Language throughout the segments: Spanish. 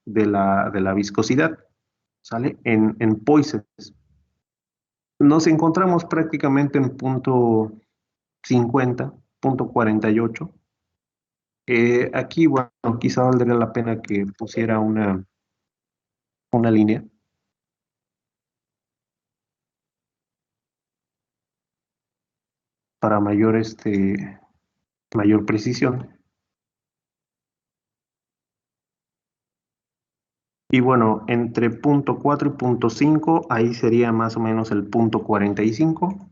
de la viscosidad, ¿sale? En Poisson. Nos encontramos prácticamente en punto 50, punto 48. Aquí, bueno, quizá valdría la pena que pusiera una línea para mayor precisión. Y bueno, entre punto 4 y punto 5, ahí sería más o menos el punto 45.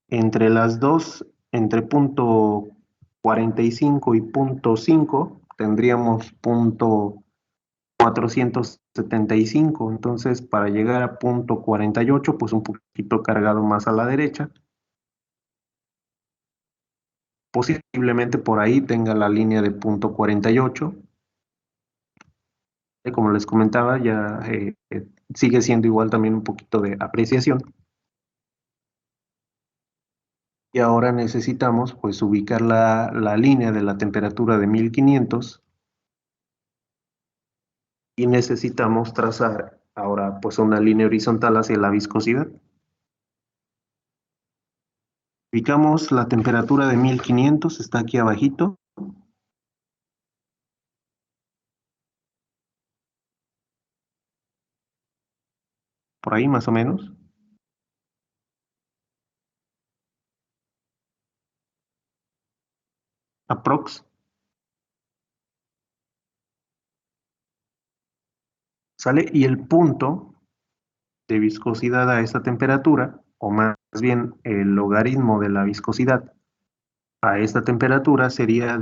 Entre las dos, entre punto 45 y punto 5, tendríamos punto 475. Entonces, para llegar a punto 48, pues un poquito cargado más a la derecha. Posiblemente por ahí tenga la línea de punto 48. Como les comentaba, ya sigue siendo igual también un poquito de apreciación. Y ahora necesitamos pues ubicar la línea de la temperatura de 1500 y necesitamos trazar ahora pues una línea horizontal hacia la viscosidad. Ubicamos la temperatura de 1500, está aquí abajito. Por ahí más o menos. Aprox. ¿Sale? Y el punto de viscosidad a esta temperatura, o más bien el logaritmo de la viscosidad a esta temperatura sería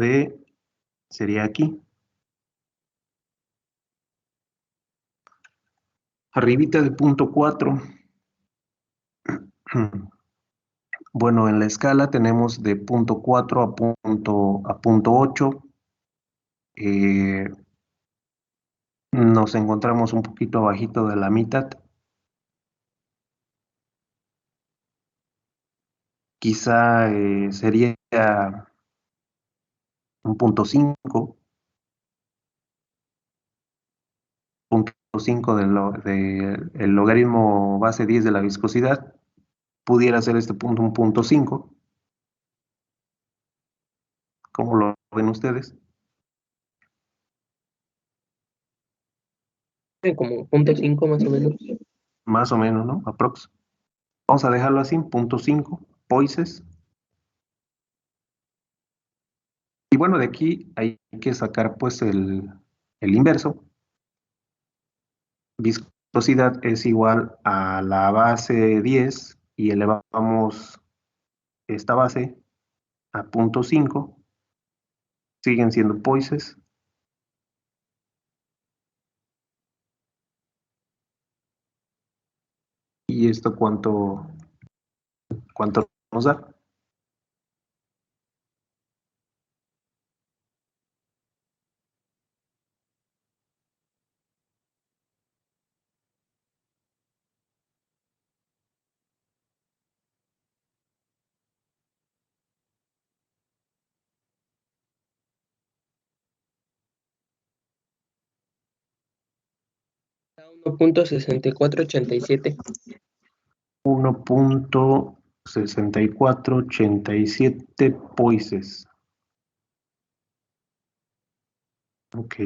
aquí. Arribita de punto 4. Bueno, en la escala tenemos de punto 4 a punto 8. Nos encontramos un poquito abajito de la mitad. Quizá sería un punto 5. Punto 5 el logaritmo base 10 de la viscosidad. Pudiera ser este punto un punto 5. ¿Cómo lo ven ustedes? Como punto 5 más o menos. Más o menos, ¿no? Aprox. Vamos a dejarlo así, punto 5, Poises. Y bueno, de aquí hay que sacar pues el inverso. Viscosidad es igual a la base 10 y elevamos esta base a punto 5. Siguen siendo Poises. ¿Y esto cuánto nos da? Da 1.6487. 1.6487 Poises. Ok.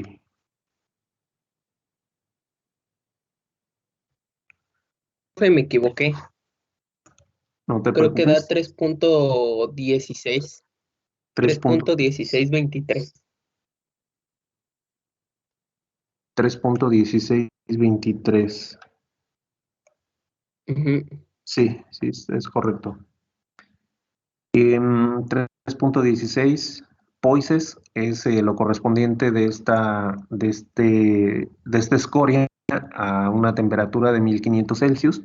Me equivoqué. No te Creo que da preocupes. 3.16. 3.1623. 3.1623. Ujú. Sí, sí, es correcto. 3.16 Poises es lo correspondiente de esta escoria a una temperatura de 1500 Celsius.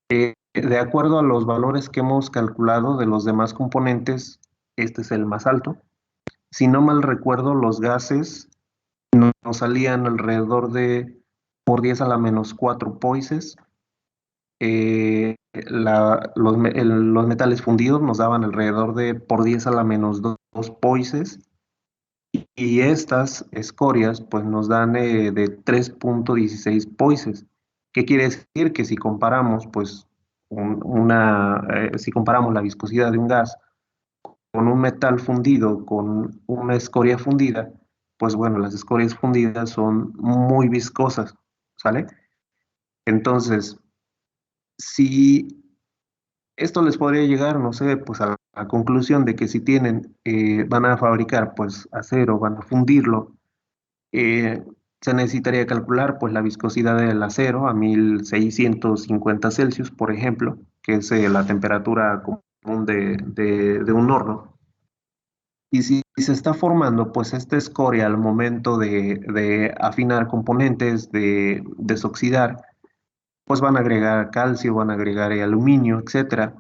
De acuerdo a los valores que hemos calculado de los demás componentes, este es el más alto. Si no mal recuerdo, los gases nos salían alrededor de por 10 a la menos 4 Poises. los metales fundidos nos daban alrededor de por 10 a la menos 2 poises, y estas escorias pues nos dan de 3,16 poises. ¿Qué quiere decir? Que si comparamos pues si comparamos la viscosidad de un gas con un metal fundido con una escoria fundida, pues bueno, las escorias fundidas son muy viscosas, ¿sale? Entonces, si esto les podría llegar, no sé, pues a la conclusión de que si van a fabricar pues acero, van a fundirlo, eh, se necesitaría calcular pues la viscosidad del acero a 1650 Celsius, por ejemplo, que es la temperatura común de un horno. Y si se está formando pues esta escoria al momento de afinar componentes, de desoxidar, pues van a agregar calcio, van a agregar aluminio, etcétera.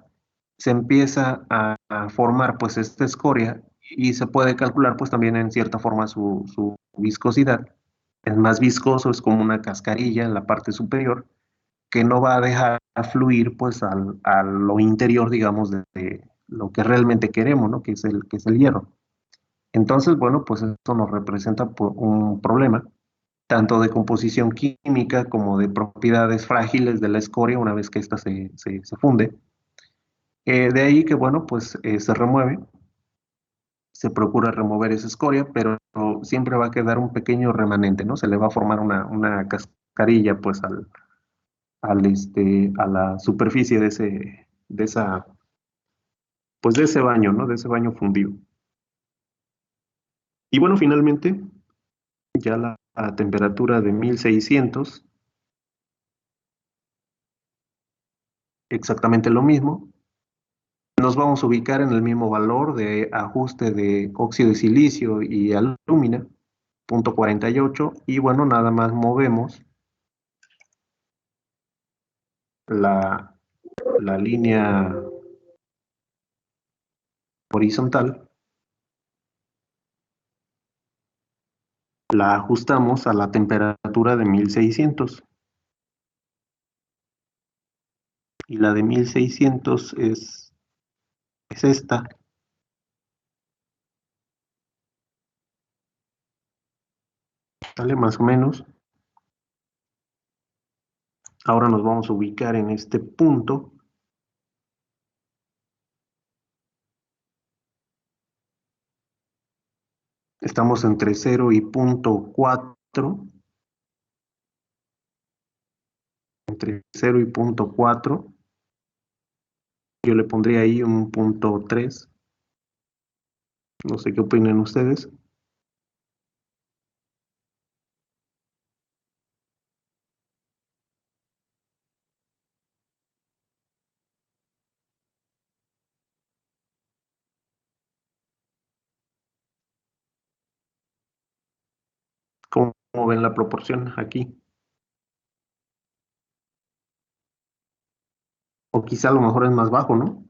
Se empieza a formar pues esta escoria y se puede calcular pues también en cierta forma su viscosidad. Es más viscoso, es como una cascarilla en la parte superior que no va a dejar fluir pues a lo interior, digamos, de lo que realmente queremos, ¿no? Que es el hierro. Entonces, bueno, pues eso nos representa un problema tanto de composición química como de propiedades frágiles de la escoria una vez que ésta se funde. De ahí que, bueno, pues se remueve, se procura remover esa escoria, pero siempre va a quedar un pequeño remanente, ¿no? Se le va a formar una cascarilla, pues, a la superficie pues, de ese baño, ¿no? De ese baño fundido. Y bueno, finalmente, ya a temperatura de 1600, exactamente lo mismo. Nos vamos a ubicar en el mismo valor de ajuste de óxido de silicio y alúmina, 0,48, y bueno, nada más movemos la, la línea horizontal, la ajustamos a la temperatura de 1600, y la de 1600 es esta. ¿Vale? Más o menos. Ahora nos vamos a ubicar en este punto. Estamos entre 0 y 0,4. Entre 0 y 0,4. Yo le pondría ahí un 0,3. No sé qué opinan ustedes. ¿Cómo ven la proporción aquí? O quizá a lo mejor es más bajo, ¿no?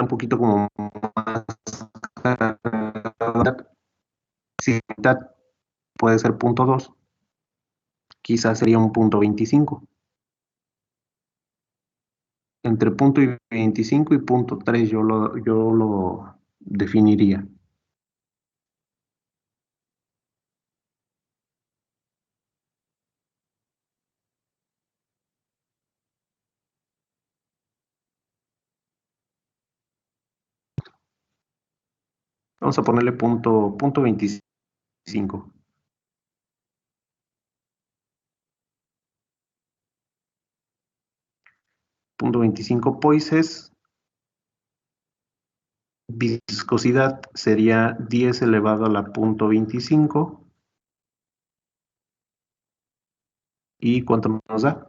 Un poquito como más. Si mitad puede ser 0,2, quizás sería un 0,25. Entre 0,25 y 0,3 yo lo definiría. Vamos a ponerle punto 25. Punto 25 poises. Viscosidad sería 10 elevado a la 0,25. ¿Y cuánto nos da?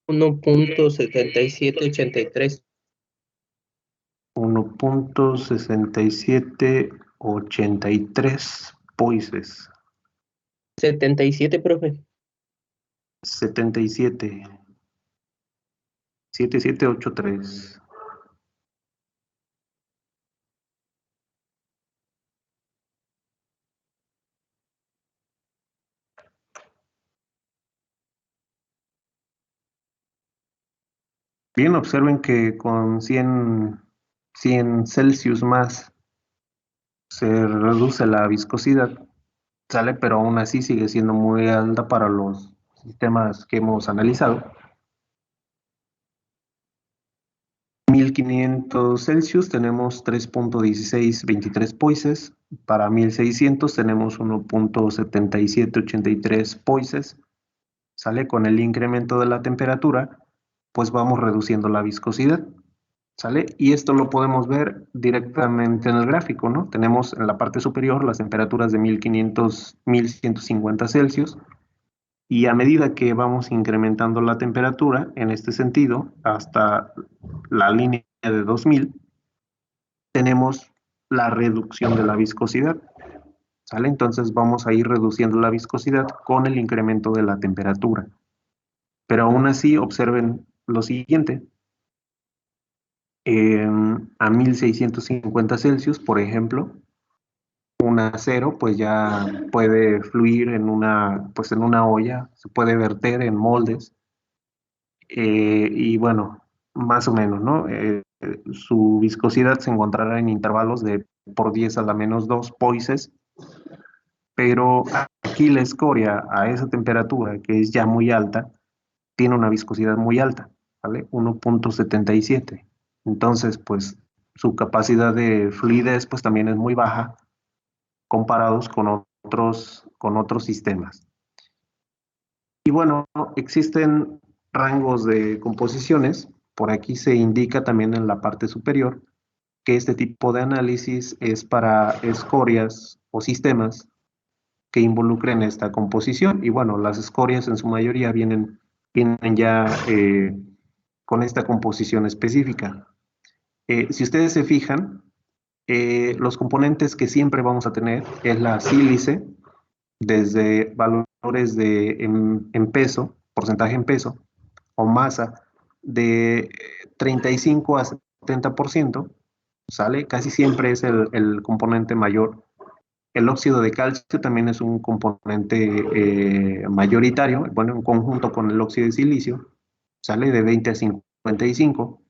Uno punto 7783. 1,6783 poises. 77, profe. 77. 7783. Bien, observen que con 100 Celsius más se reduce la viscosidad, ¿sale? Pero aún así sigue siendo muy alta para los sistemas que hemos analizado. 1500 Celsius tenemos 3.1623 poises, para 1600 tenemos 1.7783 poises, ¿sale? Con el incremento de la temperatura, pues vamos reduciendo la viscosidad, ¿sale? Y esto lo podemos ver directamente en el gráfico, ¿no? Tenemos en la parte superior las temperaturas de 1500, 1150 Celsius, y a medida que vamos incrementando la temperatura, en este sentido, hasta la línea de 2000, tenemos la reducción de la viscosidad, ¿sale? Entonces vamos a ir reduciendo la viscosidad con el incremento de la temperatura. Pero aún así, observen lo siguiente. A 1650 Celsius, por ejemplo, un acero pues ya puede fluir pues en una olla, se puede verter en moldes, y bueno, más o menos, ¿no? Su viscosidad se encontrará en intervalos de por 10 a la menos 2 poises, pero aquí la escoria a esa temperatura, que es ya muy alta, tiene una viscosidad muy alta, ¿vale? 1.77. Entonces, pues su capacidad de fluidez pues también es muy baja comparados con otros sistemas. Y bueno, existen rangos de composiciones. Por aquí se indica también en la parte superior que este tipo de análisis es para escorias o sistemas que involucren esta composición. Y bueno, las escorias en su mayoría vienen ya con esta composición específica. Si ustedes se fijan, los componentes que siempre vamos a tener es la sílice, desde valores en peso, porcentaje en peso, o masa, de 35 a 70%, ¿sale? Casi siempre es el componente mayor. El óxido de calcio también es un componente mayoritario, bueno, en conjunto con el óxido de silicio, sale de 20 a 55,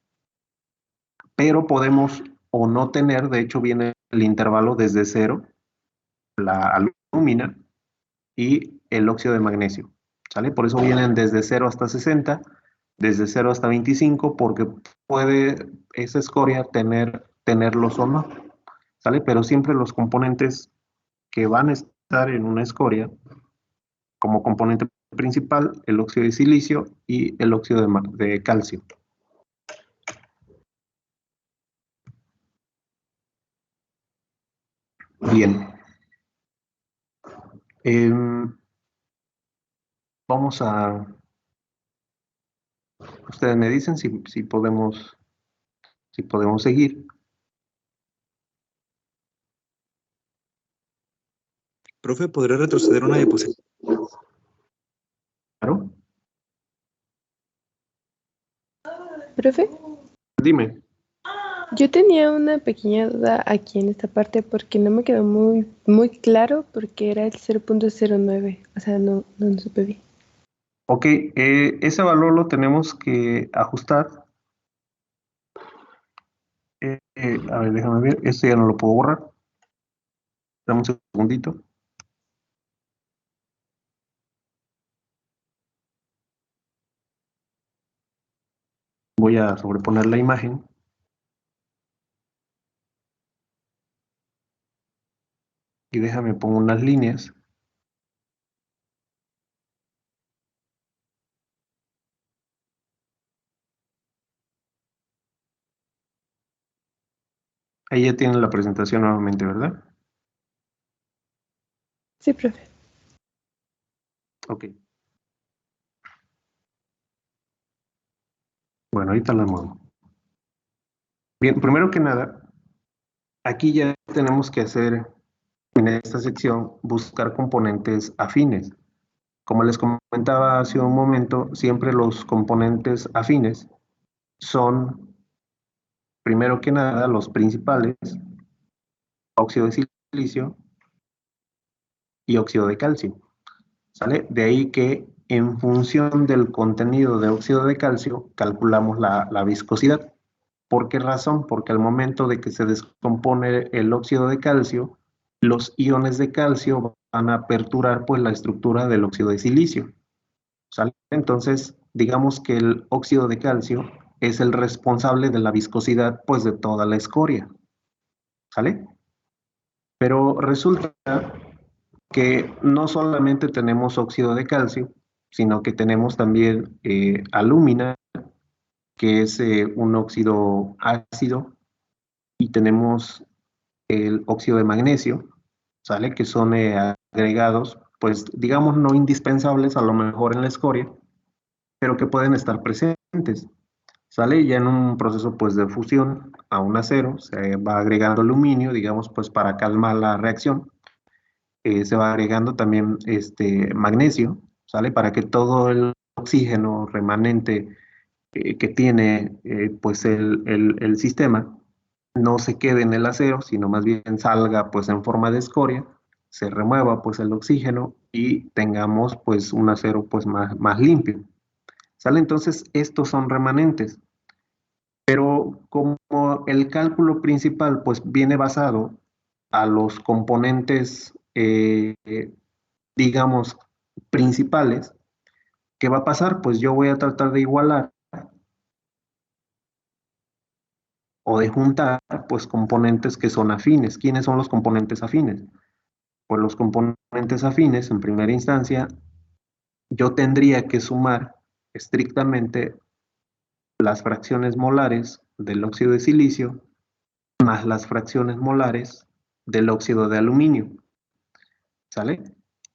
pero podemos o no tener, de hecho viene el intervalo desde cero, la alúmina y el óxido de magnesio, ¿sale? Por eso vienen desde 0 hasta 60, desde 0 hasta 25, porque puede esa escoria tenerlos o no, ¿sale? Pero siempre los componentes que van a estar en una escoria, como componente principal, el óxido de silicio y el óxido de calcio. Bien. Vamos a... Ustedes me dicen si podemos seguir. Profe, ¿podría retroceder una diapositiva? Claro. Profe, Dime. yo tenía una pequeña duda aquí en esta parte porque no me quedó muy claro porque era el 0.09, o sea, no supe bien. Ok, ese valor lo tenemos que ajustar. A ver, déjame ver. Esto ya no lo puedo borrar. Dame un segundito. Voy a sobreponer la imagen. Y déjame pongo unas líneas. Ahí ya tienen la presentación nuevamente, ¿verdad? Sí, profe. Ok. Bueno, ahorita la muevo. Bien, primero que nada, aquí ya tenemos que hacer, en esta sección, buscar componentes afines. Como les comentaba hace un momento, siempre los componentes afines son, primero que nada, los principales, óxido de silicio y óxido de calcio, ¿sale? De ahí que en función del contenido de óxido de calcio calculamos la viscosidad. ¿Por qué razón? Porque al momento de que se descompone el óxido de calcio, los iones de calcio van a aperturar pues la estructura del óxido de silicio, ¿sale? Entonces, digamos que el óxido de calcio es el responsable de la viscosidad pues de toda la escoria, ¿sale? Pero resulta que no solamente tenemos óxido de calcio, sino que tenemos también alúmina, que es un óxido ácido, y tenemos el óxido de magnesio, ¿sale? Que son agregados, pues digamos no indispensables a lo mejor en la escoria, pero que pueden estar presentes, ¿sale? Ya en un proceso pues de fusión a un acero se va agregando aluminio, digamos pues para calmar la reacción, se va agregando también magnesio, ¿sale? Para que todo el oxígeno remanente que tiene pues el sistema no se quede en el acero, sino más bien salga pues en forma de escoria, se remueva pues el oxígeno y tengamos pues un acero pues más limpio. ¿Sale? Entonces estos son remanentes, pero como el cálculo principal pues viene basado a los componentes digamos principales, ¿qué va a pasar? Pues yo voy a tratar de igualar o de juntar pues componentes que son afines. ¿Quiénes son los componentes afines? Pues los componentes afines, en primera instancia, yo tendría que sumar estrictamente las fracciones molares del óxido de silicio más las fracciones molares del óxido de aluminio, ¿sale?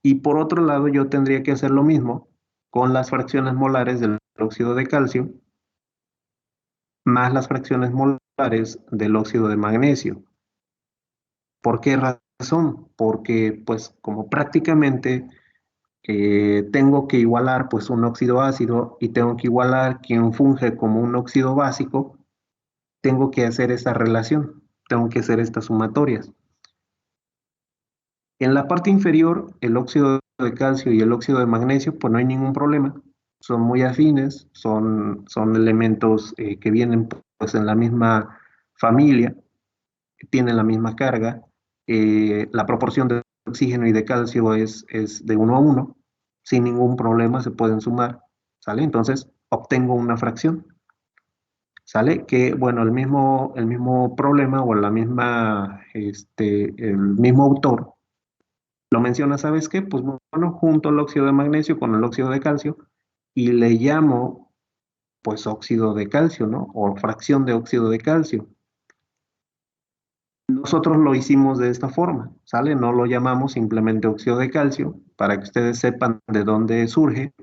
Y por otro lado, yo tendría que hacer lo mismo con las fracciones molares del óxido de calcio más las fracciones molares del óxido de magnesio. ¿Por qué razón? Porque pues como prácticamente tengo que igualar pues un óxido ácido y tengo que igualar quien funge como un óxido básico, tengo que hacer esa relación, tengo que hacer estas sumatorias. En la parte inferior, el óxido de calcio y el óxido de magnesio, pues no hay ningún problema, son muy afines, son elementos que vienen pues en la misma familia, tienen la misma carga, la proporción de oxígeno y de calcio es de 1 a 1, sin ningún problema se pueden sumar, ¿sale? Entonces obtengo una fracción, ¿sale? Que, bueno, el mismo problema o la misma, el mismo autor lo menciona, ¿sabes qué? Pues bueno, junto el óxido de magnesio con el óxido de calcio y le llamo, pues, óxido de calcio, ¿no? O fracción de óxido de calcio. Nosotros lo hicimos de esta forma, ¿sale? No lo llamamos simplemente óxido de calcio, para que ustedes sepan de dónde surge,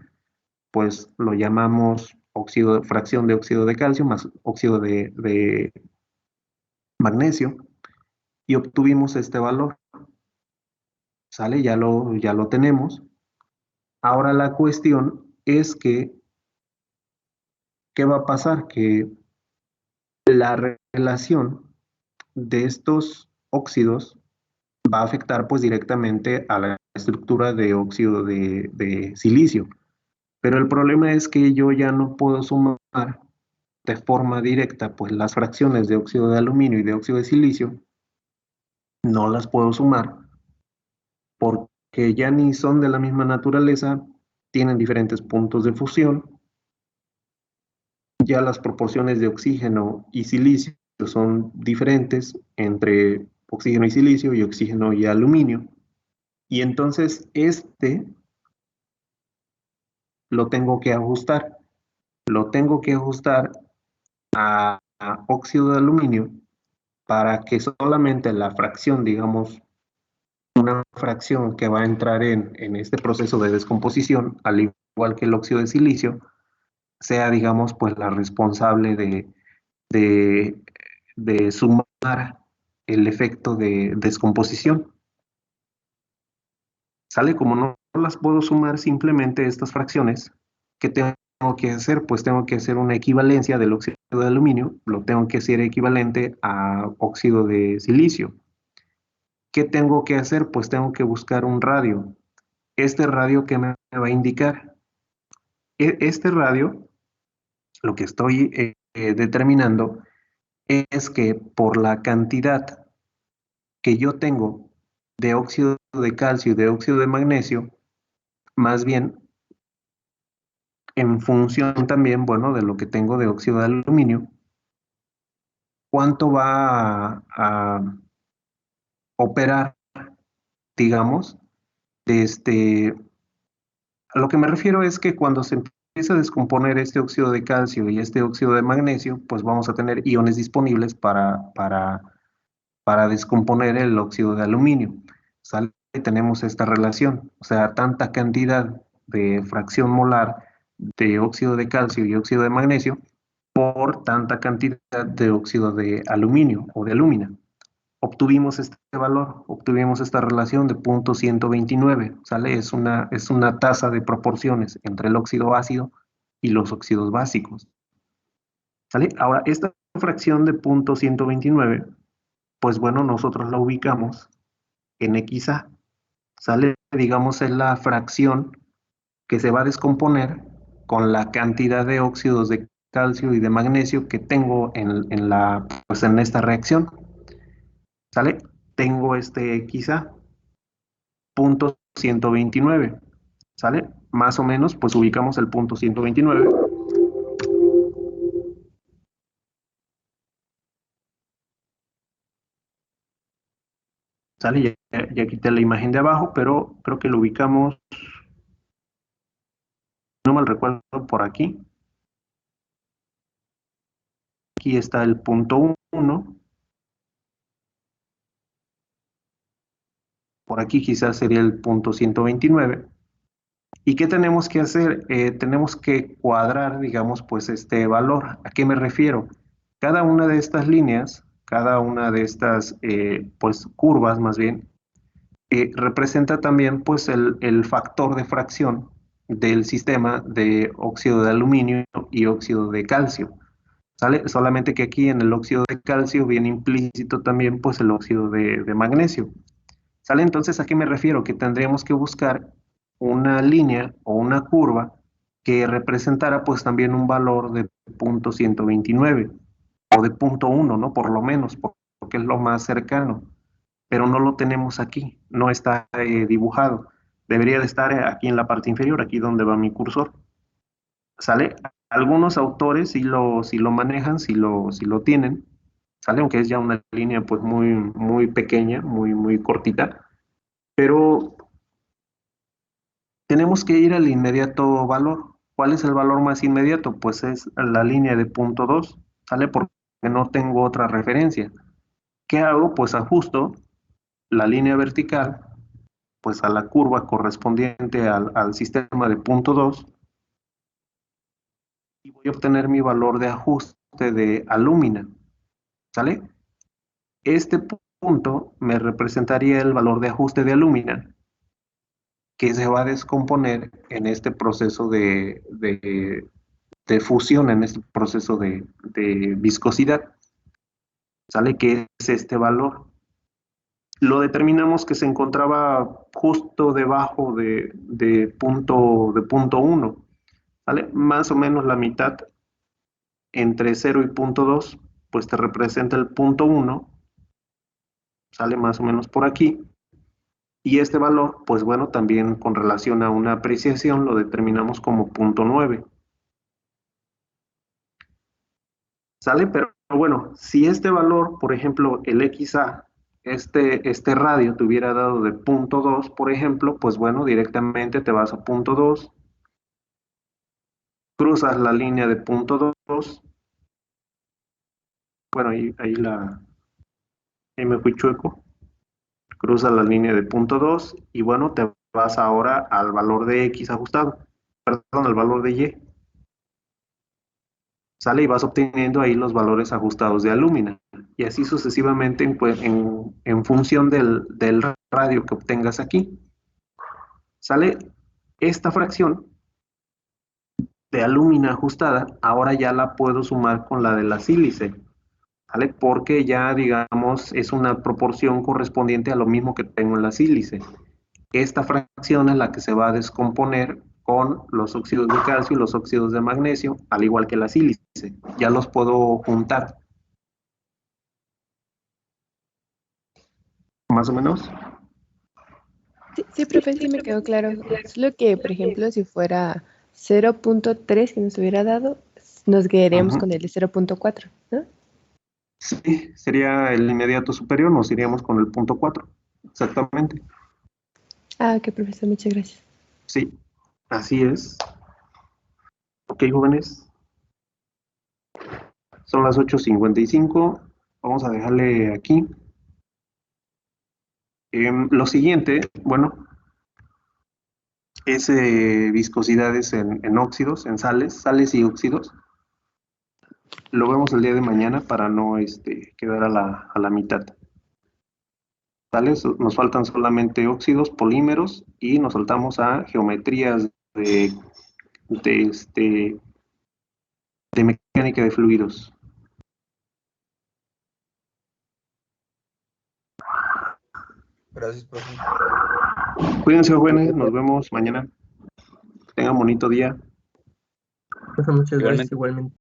pues lo llamamos fracción de óxido de calcio más óxido de magnesio y obtuvimos este valor, ¿sale? Ya lo tenemos. Ahora la cuestión es que, ¿qué va a pasar? Que la relación de estos óxidos va a afectar pues directamente a la estructura de óxido de silicio. Pero el problema es que yo ya no puedo sumar de forma directa pues las fracciones de óxido de aluminio y de óxido de silicio, no las puedo sumar porque ya ni son de la misma naturaleza, tienen diferentes puntos de fusión, ya las proporciones de oxígeno y silicio son diferentes entre oxígeno y silicio y oxígeno y aluminio. Y entonces lo tengo que ajustar. Lo tengo que ajustar a óxido de aluminio para que solamente la fracción, digamos, una fracción que va a entrar en este proceso de descomposición, al igual que el óxido de silicio, sea, digamos, pues la responsable de, de sumar el efecto de descomposición. ¿Sale? Como no las puedo sumar simplemente estas fracciones, ¿qué tengo que hacer? Pues tengo que hacer una equivalencia del óxido de aluminio, lo tengo que hacer equivalente a óxido de silicio. ¿Qué tengo que hacer? Pues tengo que buscar un radio. Este radio, ¿qué me va a indicar? Este radio, lo que estoy determinando es que por la cantidad que yo tengo de óxido de calcio y de óxido de magnesio, más bien en función también, bueno, de lo que tengo de óxido de aluminio, cuánto va a operar, digamos, a lo que me refiero es que cuando se empieza a descomponer este óxido de calcio y este óxido de magnesio, pues vamos a tener iones disponibles para descomponer el óxido de aluminio. ¿Sale? Tenemos esta relación, o sea, tanta cantidad de fracción molar de óxido de calcio y óxido de magnesio por tanta cantidad de óxido de aluminio o de alúmina. Obtuvimos este valor, obtuvimos esta relación de 0.129, ¿sale? Es una tasa de proporciones entre el óxido ácido y los óxidos básicos, ¿sale? Ahora, esta fracción de 0.129, pues bueno, nosotros la ubicamos en XA, ¿sale? Digamos, es la fracción que se va a descomponer con la cantidad de óxidos de calcio y de magnesio que tengo pues en esta reacción, ¿sale? Tengo este XA, 0.129, ¿sale? Más o menos, pues ubicamos el 0.129. ¿Sale? Ya quité la imagen de abajo, pero creo que lo ubicamos, no mal recuerdo, por aquí. Aquí está el punto 1. Por aquí quizás sería el 0.129. ¿Y qué tenemos que hacer? Tenemos que cuadrar, digamos, pues este valor. ¿A qué me refiero? Cada una de estas líneas, cada una de estas pues curvas más bien, representa también pues el factor de fracción del sistema de óxido de aluminio y óxido de calcio. ¿Sale? Solamente que aquí en el óxido de calcio viene implícito también pues el óxido de magnesio. ¿Sale? Entonces, ¿a qué me refiero? Que tendríamos que buscar una línea o una curva que representara pues también un valor de 0.129 o de 0.1, ¿no? Por lo menos, porque es lo más cercano, pero no lo tenemos aquí, no está dibujado. Debería de estar aquí en la parte inferior, aquí donde va mi cursor. ¿Sale? Algunos autores sí lo manejan, sí lo tienen, ¿sale? Aunque es ya una línea pues muy pequeña, muy cortita, pero tenemos que ir al inmediato valor. ¿Cuál es el valor más inmediato? Pues es la línea de 0.2, ¿sale? Porque no tengo otra referencia. ¿Qué hago? Pues ajusto la línea vertical pues a la curva correspondiente al sistema de 0.2 y voy a obtener mi valor de ajuste de alúmina, ¿sale? Este punto me representaría el valor de ajuste de alúmina que se va a descomponer en este proceso de fusión, en este proceso de viscosidad, ¿sale? Que es este valor. Lo determinamos que se encontraba justo debajo de punto 1, ¿vale? Más o menos la mitad entre 0 y 0.2, pues te representa el punto 1, sale más o menos por aquí. Y este valor, pues bueno, también con relación a una apreciación lo determinamos como punto 9. ¿Sale? Pero bueno, si este valor, por ejemplo, el XA, este radio te hubiera dado de punto 2, por ejemplo, pues bueno, directamente te vas a punto 2, cruzas la línea de punto 2, bueno, ahí me fui chueco, cruzas la línea de punto 2 y bueno, te vas ahora al valor de X ajustado, perdón, al valor de Y. Sale y vas obteniendo ahí los valores ajustados de alúmina. Y así sucesivamente en función del radio que obtengas aquí. Sale esta fracción de alúmina ajustada, ahora ya la puedo sumar con la de la sílice, ¿vale? Porque ya, digamos, es una proporción correspondiente a lo mismo que tengo en la sílice. Esta fracción es la que se va a descomponer con los óxidos de calcio y los óxidos de magnesio, al igual que la sílice. Ya los puedo juntar. ¿Más o menos? Sí, profe, sí me quedó claro. Solo que, por ejemplo, si fuera 0.3 que nos hubiera dado, nos quedaríamos con el de 0.4, ¿no? Sí, sería el inmediato superior, nos iríamos con el punto 4. Exactamente. Ah, ok, profesor, muchas gracias. Sí, así es. Ok, jóvenes. Son las 8:55. Vamos a dejarle aquí. Lo siguiente, bueno, es viscosidades en óxidos, en sales y óxidos. Lo vemos el día de mañana para no quedar a la mitad. ¿Sales? Nos faltan solamente óxidos, polímeros y nos saltamos a geometrías de mecánica de fluidos. Gracias, profe. Cuídense, jóvenes, nos vemos mañana. Tengan bonito día. Profe, muchas gracias Igualmente. igualmente.